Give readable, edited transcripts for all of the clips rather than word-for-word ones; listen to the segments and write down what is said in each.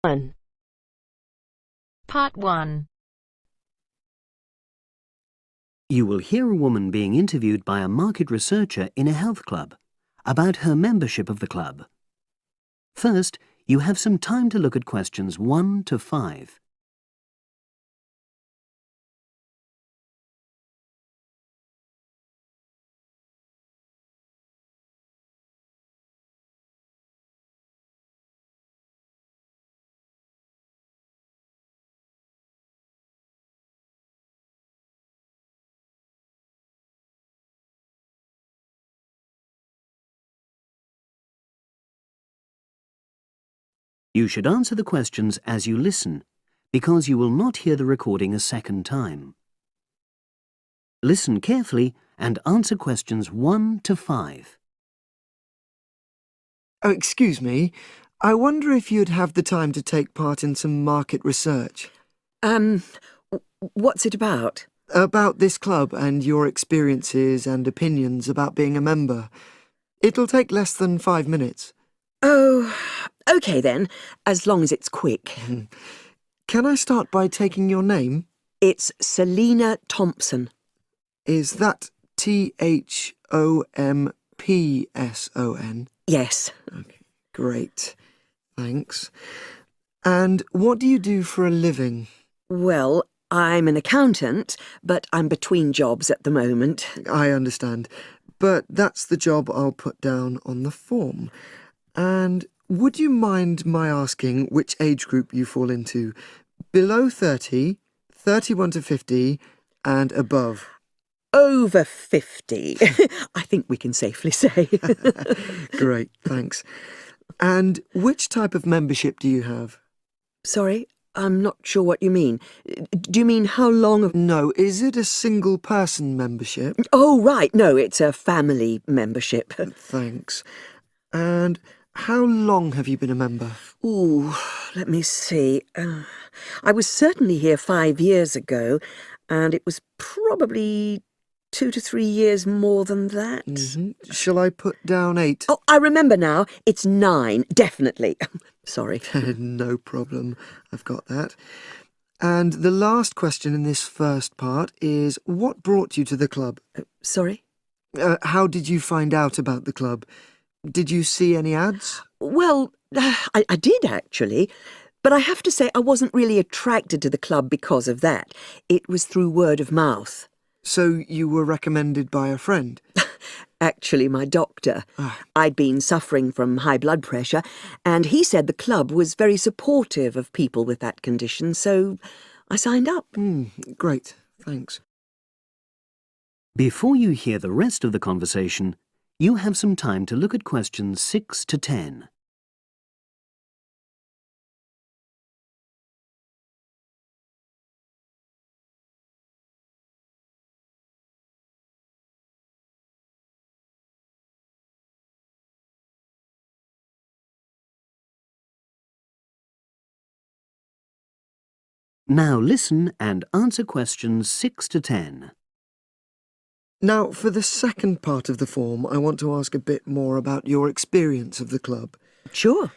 1. Part 1. You will hear a woman being interviewed by a market researcher in a health club about her membership of the club. First, you have some time to look at questions 1 to 5. You should answer the questions as you listen, because you will not hear the recording a second time. Listen carefully and answer questions 1 to 5. Oh, excuse me. I wonder if you'd have the time to take part in some market research. What's it about? About this club and your experiences and opinions about being a member. It'll take less than 5 minutes. Oh, OK then, as long as it's quick. Can I start by taking your name? It's Selina Thompson. Is that Thompson? Yes. Okay, great. Thanks. And what do you do for a living? Well, I'm an accountant, but I'm between jobs at the moment. I understand. But that's the job I'll put down on the form. And would you mind my asking which age group you fall into? Below 30, 31 to 50, and above? Over 50, I think we can safely say. Great, thanks. And which type of membership do you have? Sorry, I'm not sure what you mean. Do you mean how long of... No, is it a single-person membership? Oh, right, no, it's a family membership. Thanks. And how long have you been a member? Ooh, let me see. I was certainly here 5 years ago, and it was probably 2 to 3 years more than that. Shall I put down 8? Oh, I remember now. It's 9, definitely. Sorry. No problem. I've got that. And the last question in this first part is, what brought you to the club? Sorry? How did you find out about the club? Did you see any ads? Well, I did actually, but I have to say I wasn't really attracted to the club because of that. It was through word of mouth. So you were recommended by a friend? Actually, my doctor. I'd been suffering from high blood pressure, and he said the club was very supportive of people with that condition, so I signed up. Great, thanks. Before you hear the rest of the conversation, you have some time to look at questions 6 to 10. Now listen and answer questions 6 to 10. Now, for the second part of the form, I want to ask a bit more about your experience of the club. Sure.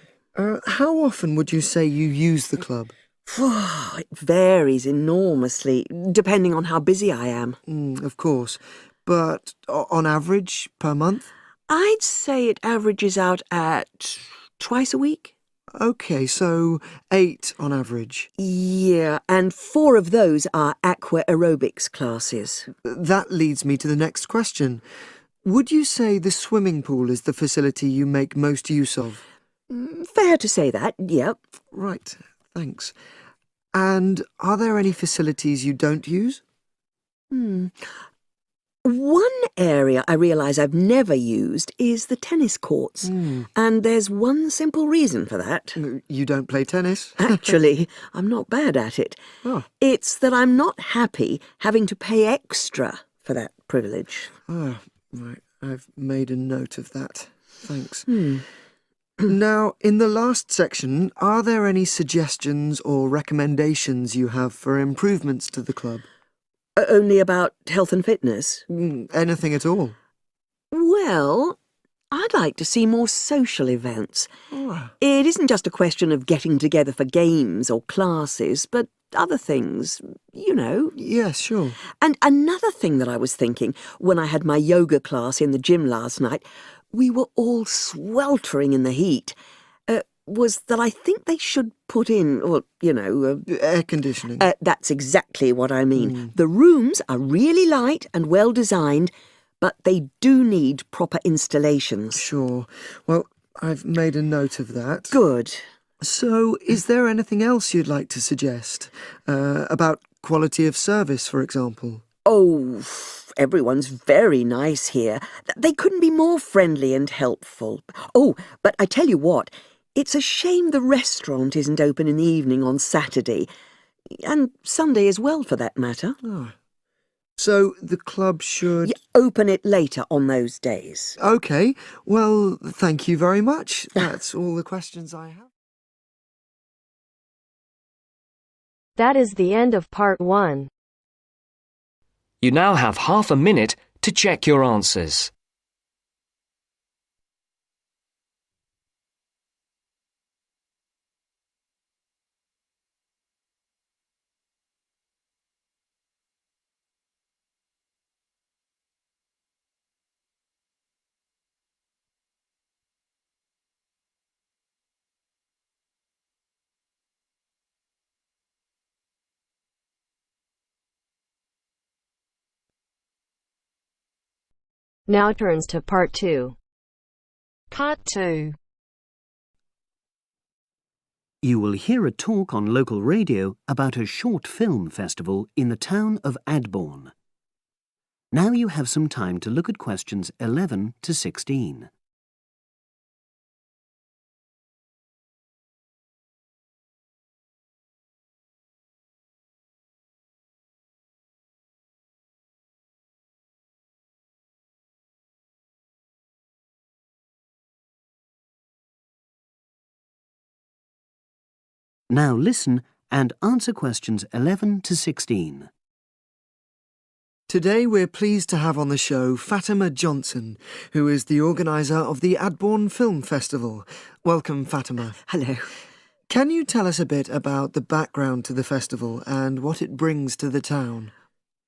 How often would you say you use the club? It varies enormously, depending on how busy I am. Of course. But on average, per month? I'd say it averages out at twice a week. OK, so 8 on average. Yeah, and 4 of those are aqua aerobics classes. That leads me to the next question. Would you say the swimming pool is the facility you make most use of? Fair to say that, yep. Right, thanks. And are there any facilities you don't use? One area I realise I've never used is the tennis courts. And there's one simple reason for that. You don't play tennis? Actually, I'm not bad at it. Oh. It's that I'm not happy having to pay extra for that privilege. Right. I've made a note of that. Thanks. Now, in the last section, are there any suggestions or recommendations you have for improvements to the club? Only about health and fitness? Anything at all? Well, I'd like to see more social events. Oh, It isn't just a question of getting together for games or classes, but other things, you know. yes, sure. And another thing that I was thinking when I had my yoga class in the gym last night, we were all sweltering in the heat, was that I think they should put in, or, you know... Air conditioning. That's exactly what I mean. The rooms are really light and well designed, but they do need proper installations. Sure. Well, I've made a note of that. Good. So, is there anything else you'd like to suggest? About quality of service, for example? Oh, everyone's very nice here. They couldn't be more friendly and helpful. Oh, but I tell you what, it's a shame the restaurant isn't open in the evening on Saturday, and Sunday as well, for that matter. Oh. So, the club should... You open it later on those days. OK. Well, thank you very much. That's all the questions I have. That is the end of part 1. You now have half a minute to check your answers. Now turns to part 2. Part 2. You will hear a talk on local radio about a short film festival in the town of Adbourne. Now you have some time to look at questions 11 to 16. Now listen and answer questions 11 to 16. Today we're pleased to have on the show Fatima Johnson, who is the organiser of the Adbourne Film Festival. Welcome, Fatima. Hello. Can you tell us a bit about the background to the festival and what it brings to the town?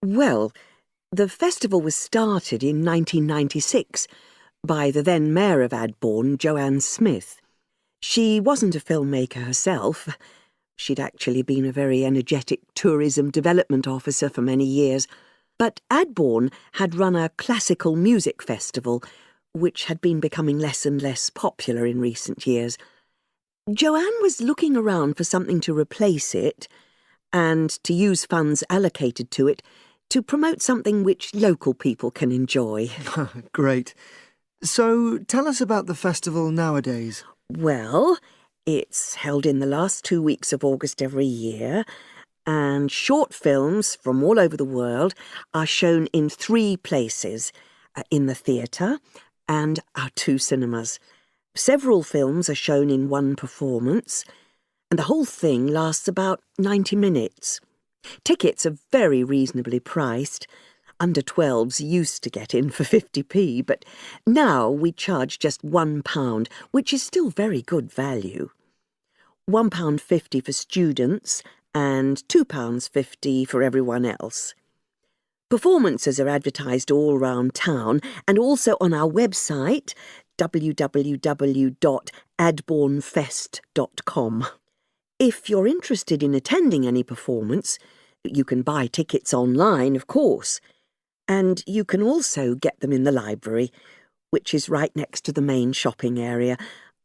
Well, the festival was started in 1996 by the then Mayor of Adbourne, Joanne Smith. She wasn't a filmmaker herself. She'd actually been a very energetic tourism development officer for many years. But Adbourne had run a classical music festival, which had been becoming less and less popular in recent years. Joanne was looking around for something to replace it, and to use funds allocated to it to promote something which local people can enjoy. Great. So tell us about the festival nowadays. Well, it's held in the last 2 weeks of August every year, and short films from all over the world are shown in 3 places, in the theatre and our 2 cinemas. Several films are shown in one performance, and the whole thing lasts about 90 minutes. Tickets are very reasonably priced. Under 12s used to get in for 50p, but now we charge just £1, which is still very good value. £1.50 for students and £2.50 for everyone else. Performances are advertised all round town and also on our website, www.adbournefest.com. If you're interested in attending any performance, you can buy tickets online, of course. And you can also get them in the library, which is right next to the main shopping area.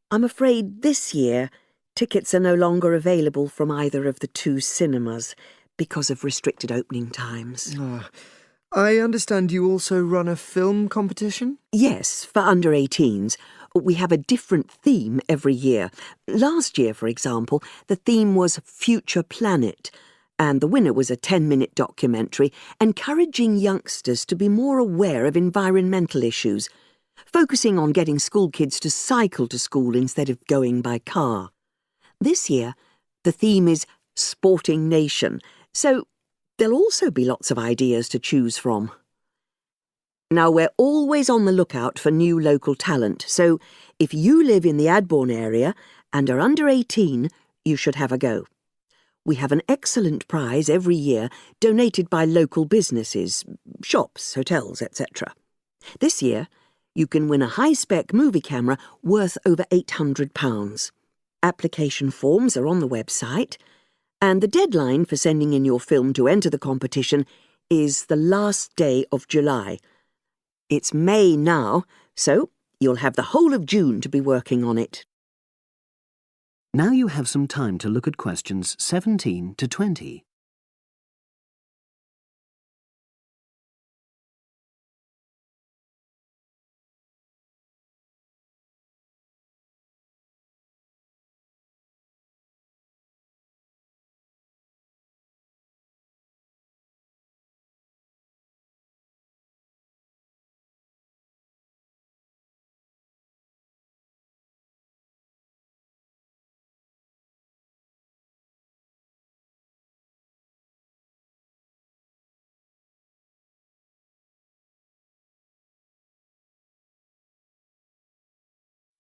I'm afraid this year tickets are no longer available from either of the 2 cinemas because of restricted opening times. I understand you also run a film competition? Yes, for under 18s. We have a different theme every year. Last year, for example, the theme was Future Planet, and the winner was a 10-minute documentary encouraging youngsters to be more aware of environmental issues, focusing on getting school kids to cycle to school instead of going by car. This year, the theme is Sporting Nation, so there'll also be lots of ideas to choose from. Now, we're always on the lookout for new local talent, so if you live in the Adbourne area and are under 18, you should have a go. We have an excellent prize every year donated by local businesses, shops, hotels, etc. This year, you can win a high-spec movie camera worth over £800. Application forms are on the website, and the deadline for sending in your film to enter the competition is the last day of July. It's May now, so you'll have the whole of June to be working on it. Now you have some time to look at questions 17 to 20.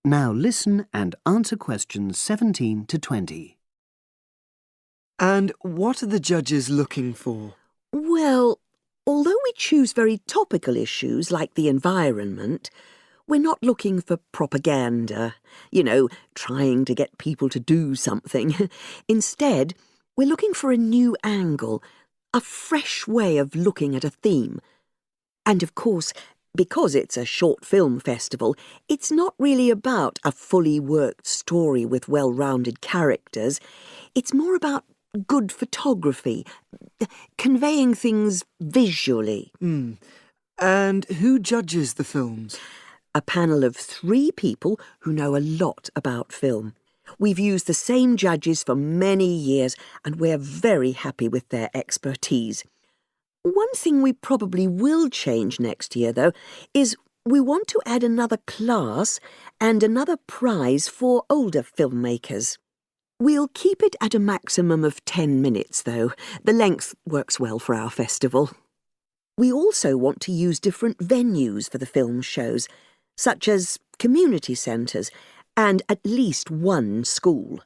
Now listen and answer questions 17 to 20. And what are the judges looking for? Well, although we choose very topical issues like the environment, we're not looking for propaganda, trying to get people to do something. Instead, we're looking for a new angle, a fresh way of looking at a theme. And of course, because it's a short film festival, it's not really about a fully worked story with well-rounded characters. It's more about good photography, conveying things visually. And who judges the films? A panel of 3 people who know a lot about film. We've used the same judges for many years, and we're very happy with their expertise. One thing we probably will change next year, though, is we want to add another class and another prize for older filmmakers. We'll keep it at a maximum of 10 minutes, though. The length works well for our festival. We also want to use different venues for the film shows, such as community centres and at least one school.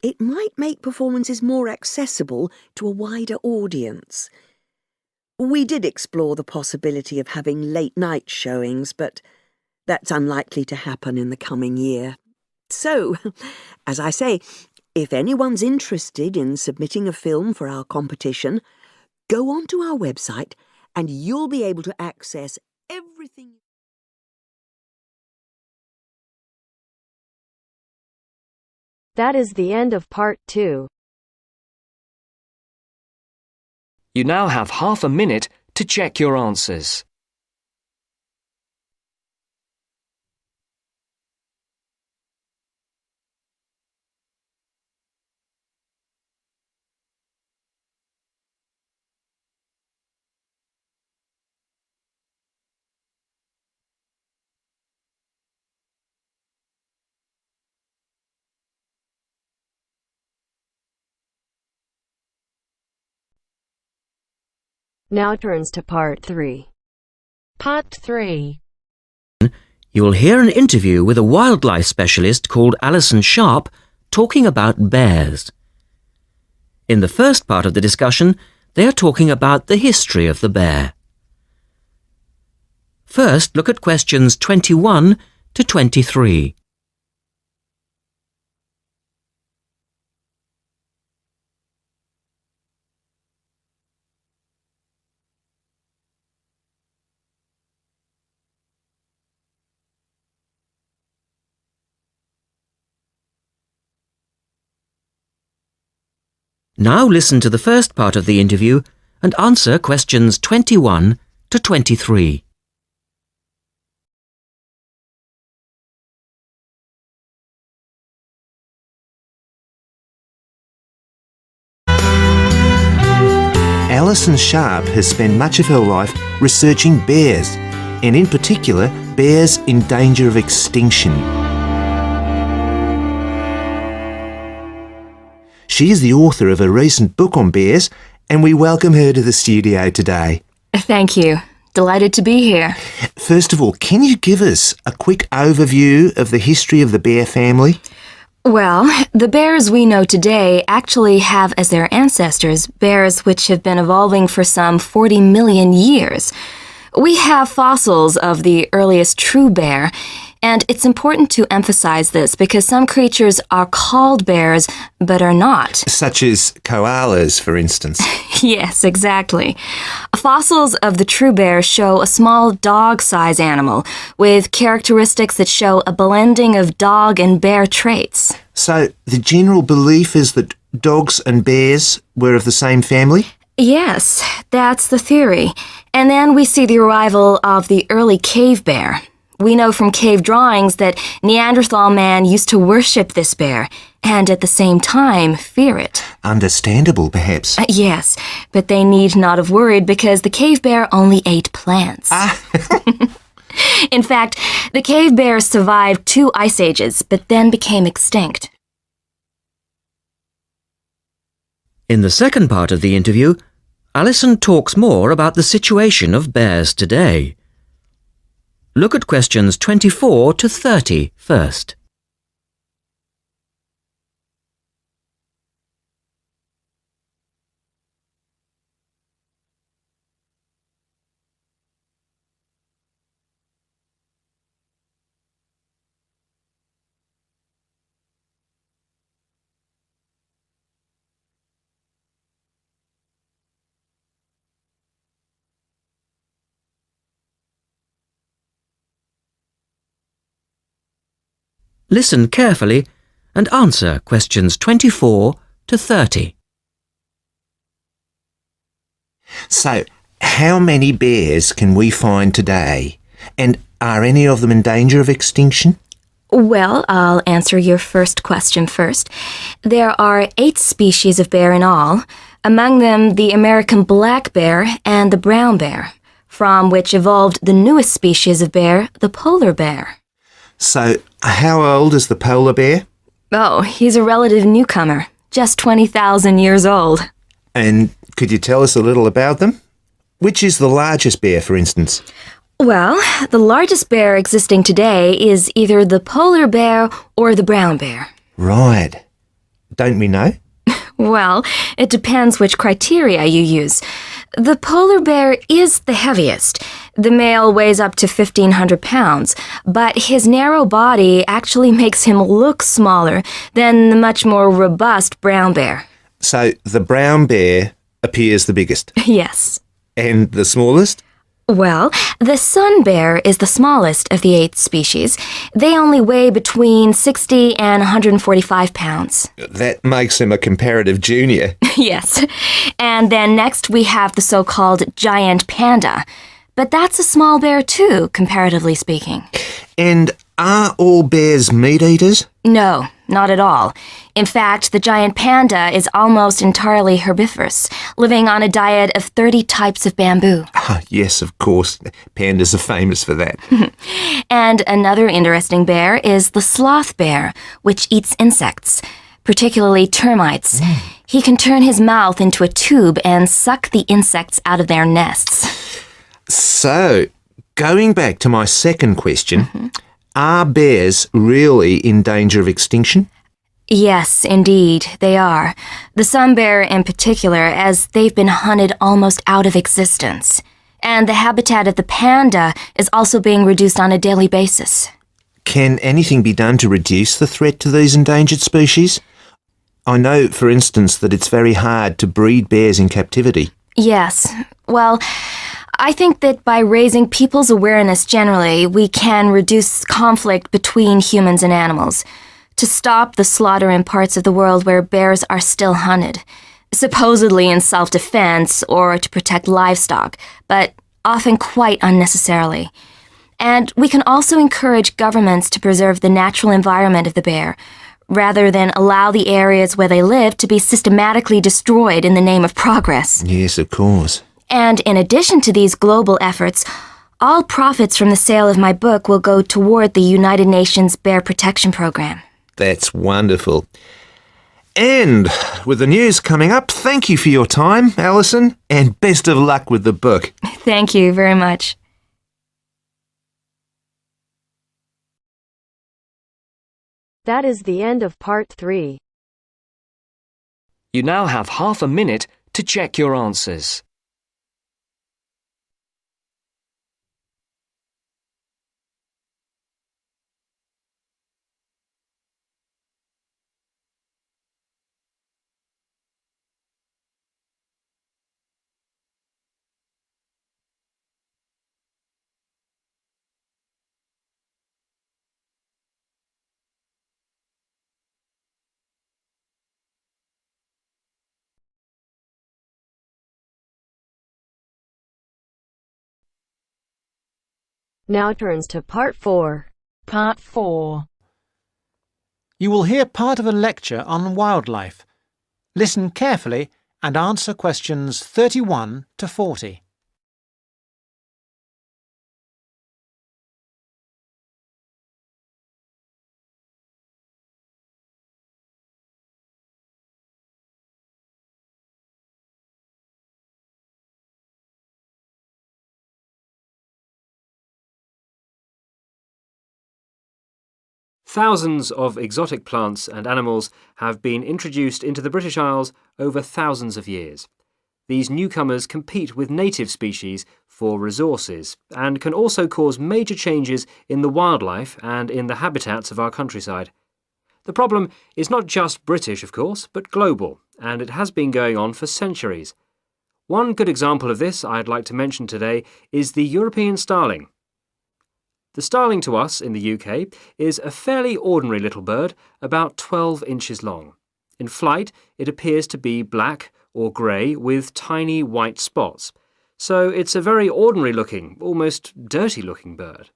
It might make performances more accessible to a wider audience. We did explore the possibility of having late-night showings, but that's unlikely to happen in the coming year. So, as I say, if anyone's interested in submitting a film for our competition, go onto our website and you'll be able to access everything. That is the end of part 2. You now have half a minute to check your answers. Now turns to part 3. Part 3. You will hear an interview with a wildlife specialist called Alison Sharp talking about bears. In the first part of the discussion, they are talking about the history of the bear. First, look at questions 21 to 23. Now listen to the first part of the interview and answer questions 21 to 23. Alison Sharp has spent much of her life researching bears, and in particular, bears in danger of extinction. She is the author of a recent book on bears, and we welcome her to the studio today. Thank you. Delighted to be here. First of all, can you give us a quick overview of the history of the bear family? Well, the bears we know today actually have as their ancestors bears which have been evolving for some 40 million years. We have fossils of the earliest true bear, and it's important to emphasize this because some creatures are called bears but are not. Such as koalas, for instance. Yes, exactly. Fossils of the true bear show a small dog-size animal with characteristics that show a blending of dog and bear traits. So the general belief is that dogs and bears were of the same family? Yes, that's the theory. And then we see the arrival of the early cave bear. We know from cave drawings that Neanderthal man used to worship this bear and at the same time fear it. Understandable, perhaps. Yes, but they need not have worried because the cave bear only ate plants. In fact, the cave bear survived 2 ice ages, but then became extinct. In the second part of the interview, Alison talks more about the situation of bears today. Look at questions 24 to 30 first. Listen carefully and answer questions 24 to 30. So, how many bears can we find today? And are any of them in danger of extinction? Well, I'll answer your first question first. There are 8 species of bear in all, among them the American black bear and the brown bear, from which evolved the newest species of bear, the polar bear. So, how old is the polar bear? Oh, he's a relative newcomer, just 20,000 years old. And could you tell us a little about them? Which is the largest bear, for instance? Well, the largest bear existing today is either the polar bear or the brown bear. Right. Don't we know? Well, it depends which criteria you use. The polar bear is the heaviest. The male weighs up to 1,500 pounds, but his narrow body actually makes him look smaller than the much more robust brown bear. So, the brown bear appears the biggest. Yes. And the smallest? Well, the sun bear is the smallest of the 8 species. They only weigh between 60 and 145 pounds. That makes him a comparative junior. Yes. And then next we have the so-called giant panda. But that's a small bear too, comparatively speaking. And are all bears meat eaters? No, not at all. In fact, the giant panda is almost entirely herbivorous, living on a diet of 30 types of bamboo. Ah, yes, of course. Pandas are famous for that. And another interesting bear is the sloth bear, which eats insects, particularly termites. He can turn his mouth into a tube and suck the insects out of their nests. So, going back to my second question, are bears really in danger of extinction? Yes, indeed, they are. The sun bear in particular, as they've been hunted almost out of existence. And the habitat of the panda is also being reduced on a daily basis. Can anything be done to reduce the threat to these endangered species? I know, for instance, that it's very hard to breed bears in captivity. Yes. Well, I think that by raising people's awareness generally, we can reduce conflict between humans and animals, to stop the slaughter in parts of the world where bears are still hunted, supposedly in self-defense or to protect livestock, but often quite unnecessarily. And we can also encourage governments to preserve the natural environment of the bear, rather than allow the areas where they live to be systematically destroyed in the name of progress. Yes, of course. And in addition to these global efforts, all profits from the sale of my book will go toward the United Nations Bear Protection Program. That's wonderful. And with the news coming up, thank you for your time, Alison, and best of luck with the book. Thank you very much. That is the end of part 3. You now have half a minute to check your answers. Now turns to part 4. Part 4. You will hear part of a lecture on wildlife. Listen carefully and answer questions 31 to 40. Thousands of exotic plants and animals have been introduced into the British Isles over thousands of years. These newcomers compete with native species for resources and can also cause major changes in the wildlife and in the habitats of our countryside. The problem is not just British, of course, but global, and it has been going on for centuries. One good example of this I'd like to mention today is the European starling. The starling to us in the UK is a fairly ordinary little bird, about 12 inches long. In flight, it appears to be black or grey with tiny white spots. So it's a very ordinary-looking, almost dirty-looking bird.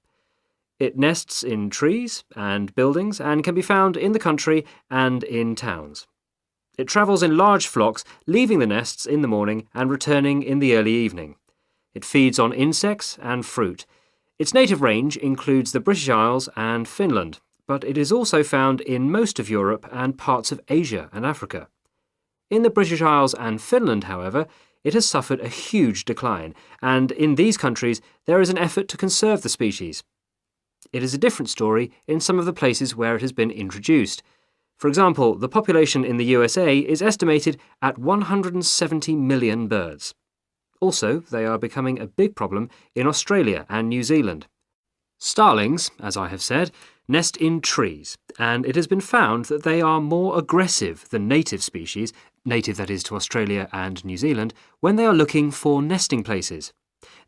It nests in trees and buildings and can be found in the country and in towns. It travels in large flocks, leaving the nests in the morning and returning in the early evening. It feeds on insects and fruit. Its native range includes the British Isles and Finland, but it is also found in most of Europe and parts of Asia and Africa. In the British Isles and Finland, however, it has suffered a huge decline, and in these countries there is an effort to conserve the species. It is a different story in some of the places where it has been introduced. For example, the population in the USA is estimated at 170 million birds. Also, they are becoming a big problem in Australia and New Zealand. Starlings, as I have said, nest in trees, and it has been found that they are more aggressive than native species, native that is to Australia and New Zealand, when they are looking for nesting places.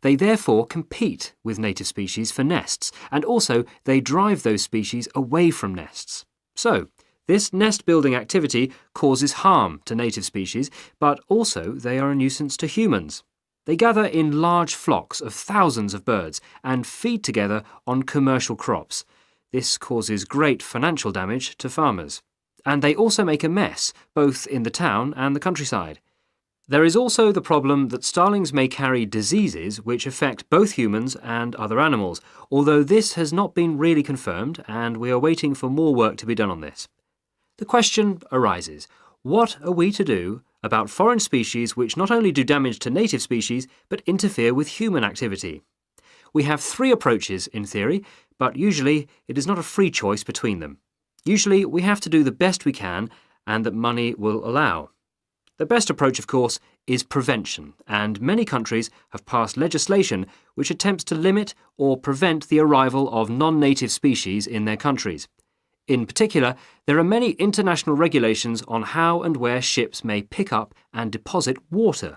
They therefore compete with native species for nests, and also they drive those species away from nests. So, this nest-building activity causes harm to native species, but also they are a nuisance to humans. They gather in large flocks of thousands of birds and feed together on commercial crops. This causes great financial damage to farmers. And they also make a mess, both in the town and the countryside. There is also the problem that starlings may carry diseases which affect both humans and other animals, although this has not been really confirmed and we are waiting for more work to be done on this. The question arises, what are we to do about foreign species which not only do damage to native species but interfere with human activity? We have 3 approaches in theory, but usually it is not a free choice between them. Usually we have to do the best we can and that money will allow. The best approach, of course, is prevention, and many countries have passed legislation which attempts to limit or prevent the arrival of non-native species in their countries. In particular, there are many international regulations on how and where ships may pick up and deposit water,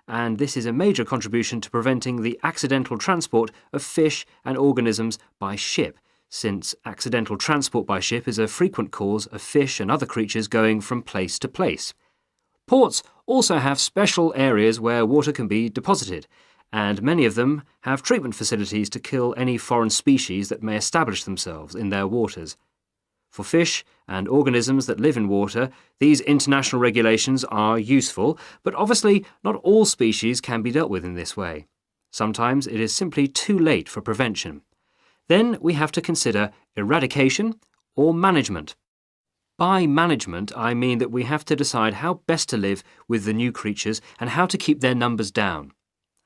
and this is a major contribution to preventing the accidental transport of fish and organisms by ship, since accidental transport by ship is a frequent cause of fish and other creatures going from place to place. Ports also have special areas where water can be deposited, and many of them have treatment facilities to kill any foreign species that may establish themselves in their waters. For fish and organisms that live in water, these international regulations are useful, but obviously not all species can be dealt with in this way. Sometimes it is simply too late for prevention. Then we have to consider eradication or management. By management, I mean that we have to decide how best to live with the new creatures and how to keep their numbers down.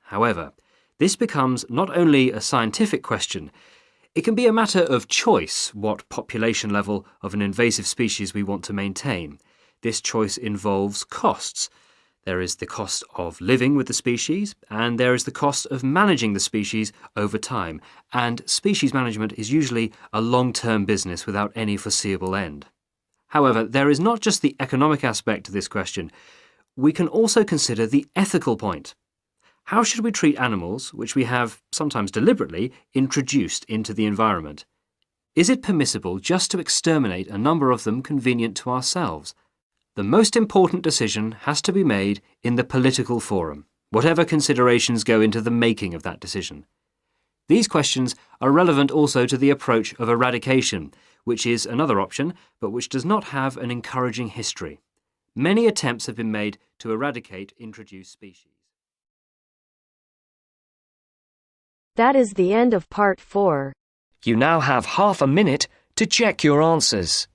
However, this becomes not only a scientific question, it can be a matter of choice what population level of an invasive species we want to maintain. This choice involves costs. There is the cost of living with the species, and there is the cost of managing the species over time, and species management is usually a long-term business without any foreseeable end. However, there is not just the economic aspect to this question. We can also consider the ethical point. How should we treat animals which we have, sometimes deliberately, introduced into the environment? Is it permissible just to exterminate a number of them convenient to ourselves? The most important decision has to be made in the political forum, whatever considerations go into the making of that decision. These questions are relevant also to the approach of eradication, which is another option, but which does not have an encouraging history. Many attempts have been made to eradicate introduced species. That is the end of part 4. You now have half a minute to check your answers.